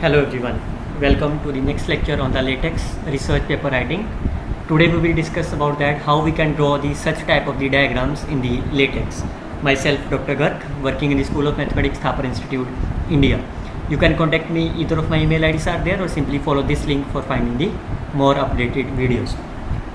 Hello everyone, welcome to the next lecture on the latex research paper writing. Today we will discuss about that how we can draw the such type of the diagrams in the latex. Myself Dr. Garg, working in the School of Mathematics, Thapar Institute, India. You can contact me, either of my email IDs are there, or simply follow this link for finding the more updated videos.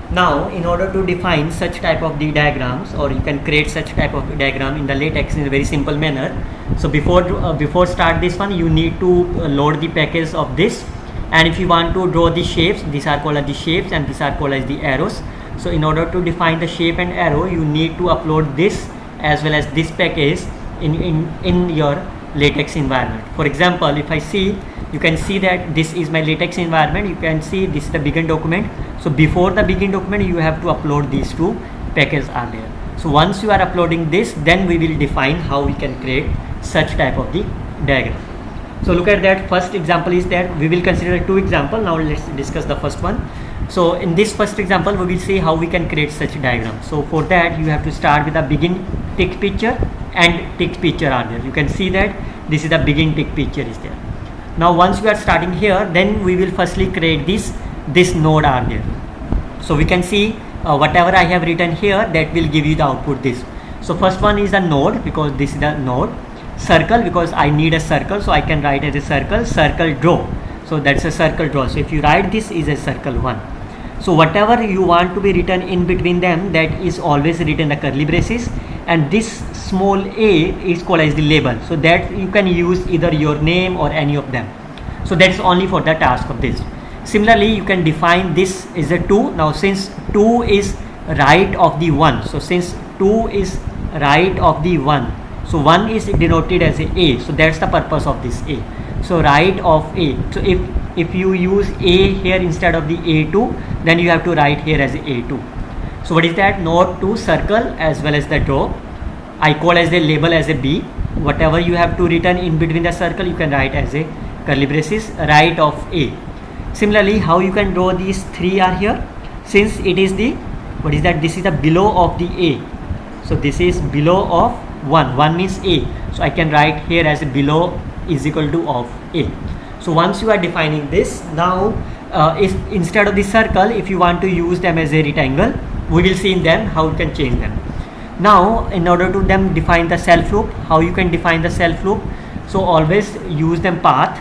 Now in order to define such type of the diagrams, or you can create such type of diagram in the latex in a very simple manner. So before start this one, you need to load the package of this, and if you want to draw the shapes, these are called as the shapes and these are called as the arrows. So in order to define the shape and arrow, you need to upload this as well as this package in your latex environment. For example, if I see, you can see that this is my latex environment. You can see this is the begin document. So before the begin document, you have to upload these two packages are there. So once you are uploading this, then we will define how we can create such type of the diagram. So look at that. First example is that we will consider two examples. Now let's discuss the first one. So in this first example, we will see how we can create such diagram. So for that, you have to start with a begin tick picture and tick picture are there. You can see that this is the begin tick picture is there. Now once we are starting here, then we will firstly create this node are there. So we can see whatever I have written here, that will give you the output this. So first one is a node, because this is the node. Circle, because I need a circle, so I can write as a circle. Circle draw, so that's a circle draw. So if you write this is a circle 1. So whatever you want to be written in between them, that is always written a curly braces, and this small a is called as the label, so that you can use either your name or any of them. So that's only for the task of this. Similarly, you can define this is a 2. Now since 2 is right of the 1, so since 2 is right of the 1, so 1 is denoted as a, so that's the purpose of this a. So right of a, so if you use a here instead of the a2, then you have to write here as a2. So what is that? Node to circle as well as the draw. I call as the label as a b. Whatever you have to written in between the circle, you can write as a curly braces, right of a. Similarly, how you can draw these three are here. Since it is the, what is that? This is the below of the a. So this is below of 1. 1 means a. So I can write here as a below is equal to of a. So once you are defining this, now if instead of the circle, if you want to use them as a rectangle, we will see in them how you can change them. Now in order to them define the self loop, how you can define the self loop? So always use them path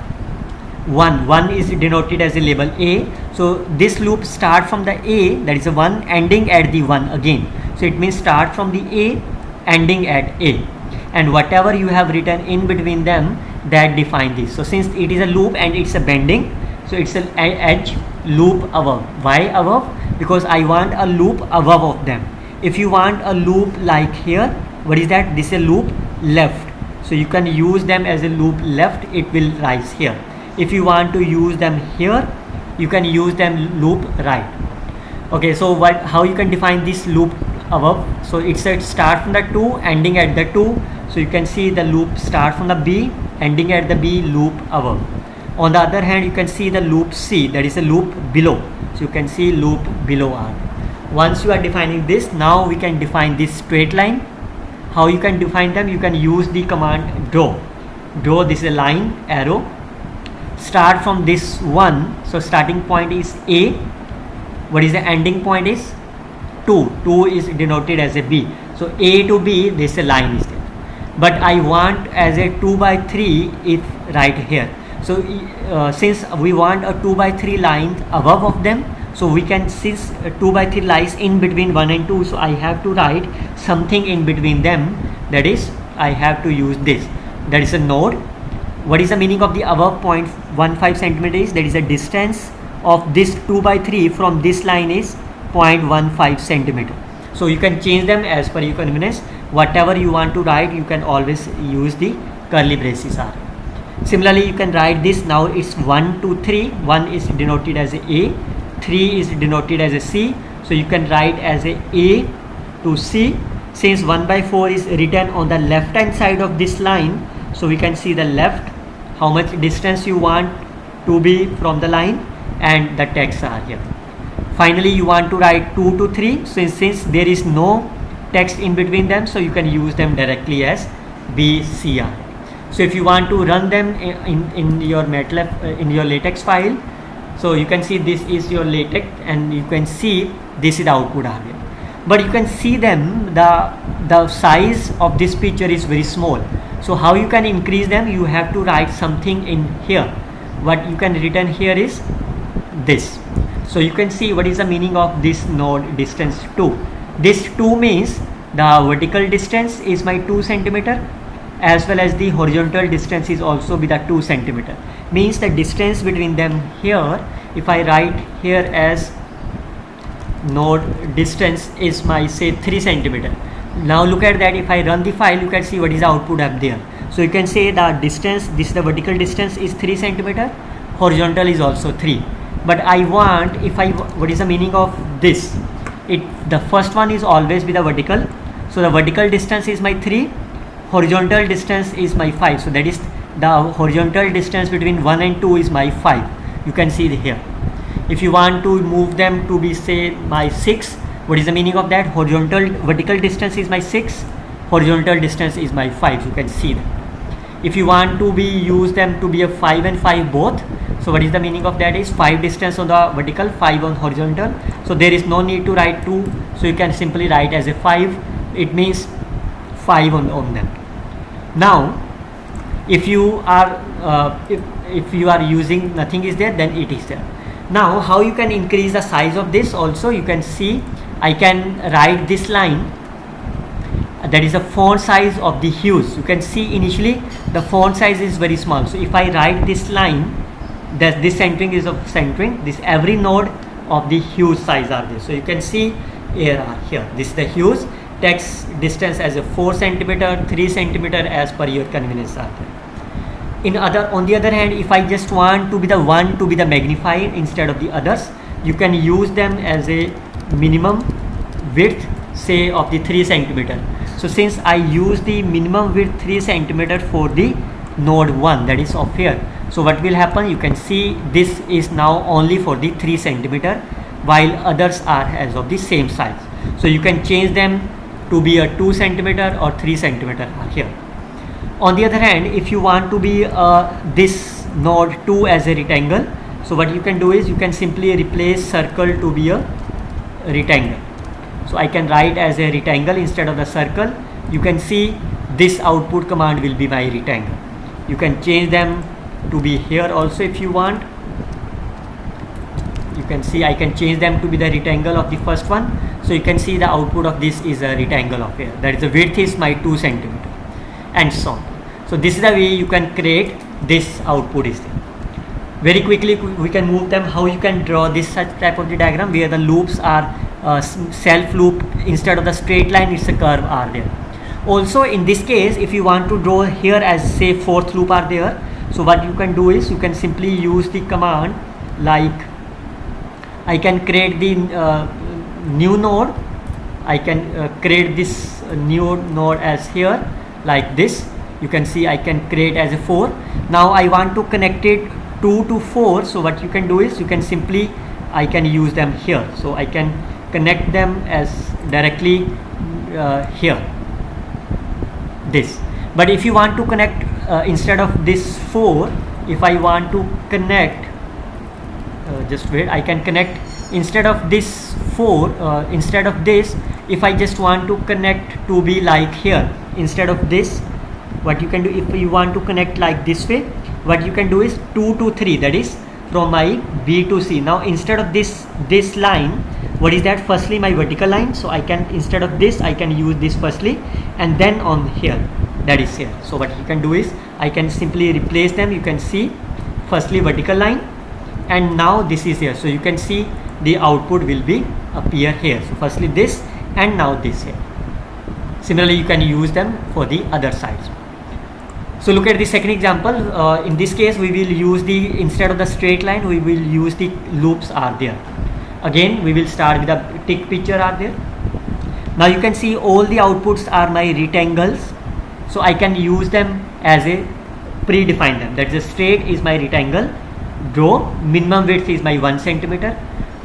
1. 1 is denoted as a label a. So this loop start from the a, that is a 1, ending at the 1 again. So it means start from the a, ending at a, and whatever you have written in between them, that define this. So since it is a loop and it's a bending, so it's an edge loop above. Why above? Because I want a loop above of them. If you want a loop like here, what is that? This is a loop left, so you can use them as a loop left, it will rise here. If you want to use them here, you can use them loop right. Okay, so how you can define this loop above? So it's a start from the 2, ending at the 2. So you can see the loop start from the b, ending at the b, loop above. On the other hand, you can see the loop c, that is a loop below. So you can see loop below r. Once you are defining this, now we can define this straight line. How you can define them? You can use the command draw. Draw, this is a line, arrow. Start from this 1, so starting point is a. What is the ending point is 2. 2 is denoted as a b. So a to b, this line is there. But I want as a 2 by 3 if right here. So since we want a 2 by 3 line above of them, so we can, since 2 by 3 lies in between 1 and 2, so I have to write something in between them, that is I have to use this, that is a node. What is the meaning of the above 0.15 centimeters? That is a distance of this 2 by 3 from this line is 0.15 centimeter. So you can change them as per your convenience. Whatever you want to write, you can always use the curly braces are. Similarly, you can write this. Now it's 1 to 3. 1 is denoted as a, 3 is denoted as a c. So you can write as a to c. Since 1 by 4 is written on the left hand side of this line, so we can see the left, how much distance you want to be from the line, and the text are here. Finally, you want to write 2 to 3. Since there is no text in between them, so you can use them directly as BCR. So if you want to run them in your MATLAB in your latex file, so you can see this is your latex, and you can see this is the output are there. But you can see them, the size of this picture is very small. So how you can increase them? You have to write something in here. What you can written here is this. So you can see what is the meaning of this node distance 2. This 2 means the vertical distance is my 2 centimeter, as well as the horizontal distance is also with the 2 centimeter. Means the distance between them here, if I write here as node distance is my say 3 centimeter. Now look at that. If I run the file, you can see what is the output up there. So you can say the distance, this the vertical distance is 3 centimeter, horizontal is also 3. But I want, if I, what is the meaning of this? The first one is always with the vertical. So the vertical distance is my 3, horizontal distance is my 5. So that is the horizontal distance between 1 and 2 is my 5. You can see here. If you want to move them to be say my 6, what is the meaning of that? Vertical distance is my 6, horizontal distance is my 5. You can see that. If you want to be use them to be a 5 and 5 both, so what is the meaning of that is 5 distance on the vertical, 5 on horizontal. So there is no need to write 2. So you can simply write as a 5. It means 5 on them. Now if you are if you are using nothing is there, then it is there. Now how you can increase the size of this also? You can see I can write this line, that is the font size of the hues. You can see initially the font size is very small. So if I write this line, that this centering is of centering, this every node of the hues size are there. So you can see here this is the hues, text distance as a 4 centimeter, 3 centimeter as per your convenience are there. On the other hand, if I just want to be the one to be the magnified instead of the others, you can use them as a minimum width say of the 3 centimeter. So since I use the minimum width 3 centimeter for the node 1, that is of here, so what will happen? You can see this is now only for the 3 centimeter, while others are as of the same size. So you can change them to be a 2 centimeter or 3 centimeter here. On the other hand, if you want to be this node 2 as a rectangle, so what you can do is you can simply replace circle to be a rectangle. So I can write as a rectangle instead of the circle. You can see this output command will be my rectangle. You can change them to be here also if you want. You can see I can change them to be the rectangle of the first one. So you can see the output of this is a rectangle of here. That is the width is my 2 centimeter and so on. So this is the way you can create this output is there. Very quickly we can move them how you can draw this such type of the diagram where the loops are self loop, instead of the straight line it's a curve are there. Also in this case, if you want to draw here as say 4th loop are there, so what you can do is you can simply use the command like I can create the new node. I can create this new node as here like this. You can see I can create as a 4. Now I want to connect it 2 to 4. So what you can do is you can simply I can use them here. So I can connect them as directly here this. But if you want to connect instead of this 4, if I want to connect just wait, I can connect instead of this 4 instead of this, if I just want to connect to be like here instead of this, what you can do if you want to connect like this way, what you can do is 2 to 3, that is from my B to C. Now instead of this line, what is that? Firstly my vertical line, so I can instead of this I can use this firstly and then on here, that is here. So what you can do is I can simply replace them. You can see firstly vertical line and now this is here. So you can see the output will be appear here. So firstly this and now this here. Similarly you can use them for the other sides. So look at the second example. In this case we will use the, instead of the straight line we will use the loops are there. Again we will start with a tick picture are there. Now you can see all the outputs are my rectangles. So I can use them as a predefine them. That is a straight is my rectangle. Draw minimum width is my 1 centimeter.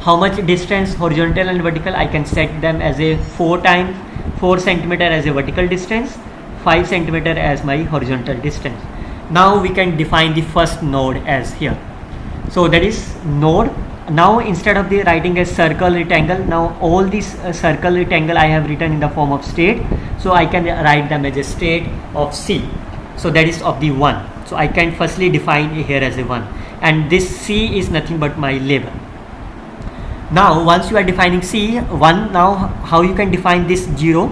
How much distance horizontal and vertical, I can set them as a 4 centimeter as a vertical distance, 5 centimeter as my horizontal distance. Now we can define the first node as here. So that is node. Now instead of the writing a circle rectangle, now all these circle rectangle I have written in the form of state. So I can write them as a state of C. So that is of the 1. So I can firstly define here as a 1, and this C is nothing but my label. Now once you are defining C1, now how you can define this 0?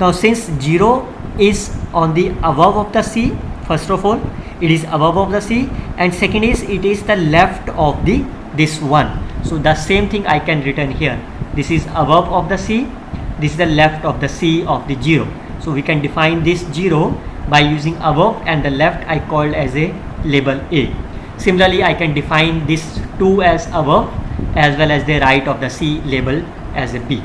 Now since 0 is on the above of the C, first of all it is above of the C, and second is it is the left of the this 1. So the same thing I can written here. This is above of the C, this is the left of the C of the 0. So we can define this 0 by using above, and the left I called as a label A. Similarly I can define this 2 as above as well as the right of the C label as a B.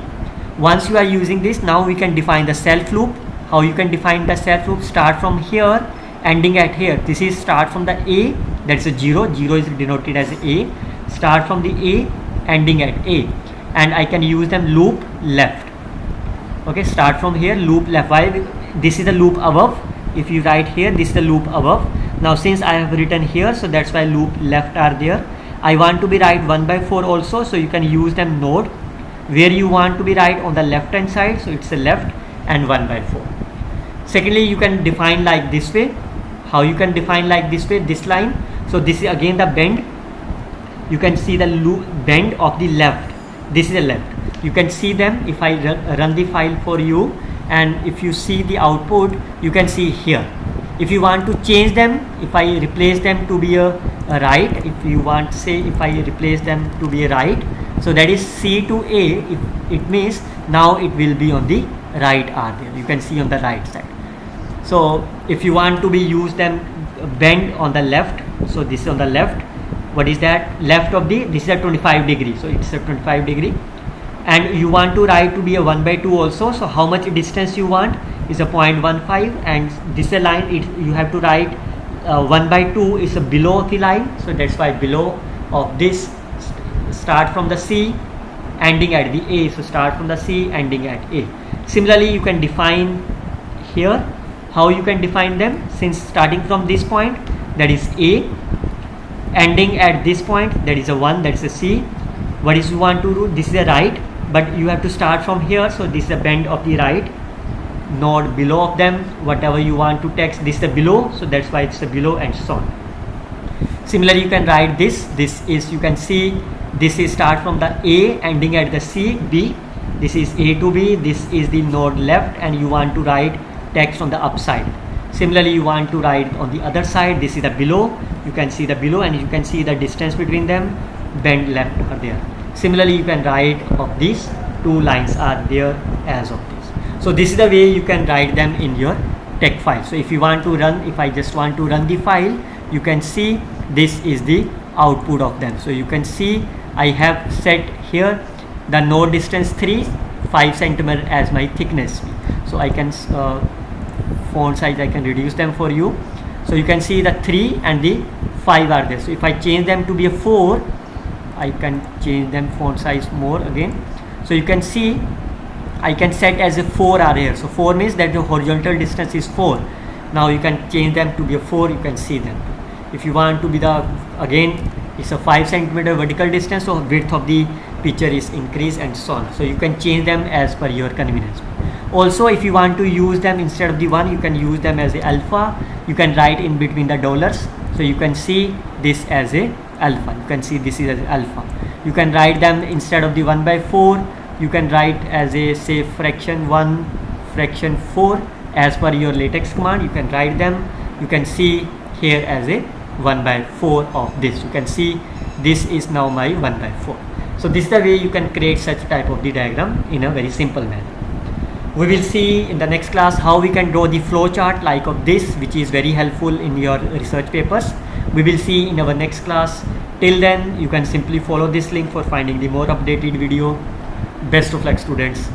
Once you are using this, now we can define the self loop. How you can define the self loop? Start from here, ending at here. This is start from the A, that's a 0. 0 is denoted as A. Start from the A, ending at A, and I can use them loop left. Okay, start from here, loop left. Why? This is the loop above. If you write here, this is the loop above. Now since I have written here, so that's why loop left are there. I want to be write 1/4 also, so you can use them node where you want to be write on the left hand side, so it's a left and 1/4. Secondly, you can define like this way. How you can define like this way? This line. So this is again the bend. You can see the loop bend of the left. This is the left. You can see them if I run the file for you, and if you see the output, you can see here. If you want to change them, if I replace them to be a right, if you want, say if I replace them to be a right, so that is C to A, it means now it will be on the right are there. You can see on the right side. So if you want to be use them bend on the left, so this is on the left. What is that? Left of the, this is a 25 degree, so it's a 25 degree. And you want to write to be a 1/2 also. So how much distance you want is a 0.15, and this is a line, you have to write 1/2 is a below of the line. So that's why below of this, start from the C, ending at the A. So start from the C, ending at A. Similarly you can define here. How you can define them? Since starting from this point, that is A, ending at this point, that is a 1, that is a C. What is you want to do? This is a right, but you have to start from here. So this is a bend of the right node below of them. Whatever you want to text, this is the below, so that's why it's a below, and so on. Similarly you can write this. This is, you can see, this is start from the A, ending at the C, B. This is A to B. This is the node left, and you want to write text on the upside. Similarly you want to write on the other side. This is the below. You can see the below, and you can see the distance between them. Bend left are there. Similarly you can write of these two lines are there as of this. So this is the way you can write them in your text file. So if you want to run, if I just want to run the file, you can see this is the output of them. So you can see I have set here the node distance 5 centimeter as my thickness. So I can font size I can reduce them for you. So you can see the 3 and the 5 are there. So if I change them to be a 4, I can change them font size more again. So you can see I can set as a 4 are here. So 4 means that the horizontal distance is 4. Now you can change them to be a 4. You can see them. If you want to be the, again it's a 5 centimeter vertical distance, so width of the picture is increased, and so on. So you can change them as per your convenience. Also if you want to use them instead of the 1, you can use them as a alpha. You can write in between the dollars. So you can see this as a alpha. You can see this is as alpha. You can write them instead of the 1/4. You can write as a, say, fraction 1, fraction 4 as per your latex command. You can write them. You can see here as a 1/4 of this. You can see this is now my 1/4. So this is the way you can create such type of the diagram in a very simple manner. We will see in the next class how we can draw the flow chart like of this, which is very helpful in your research papers. We will see in our next class. Till then, you can simply follow this link for finding the more updated video. Best of luck, students.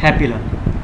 Happy learning.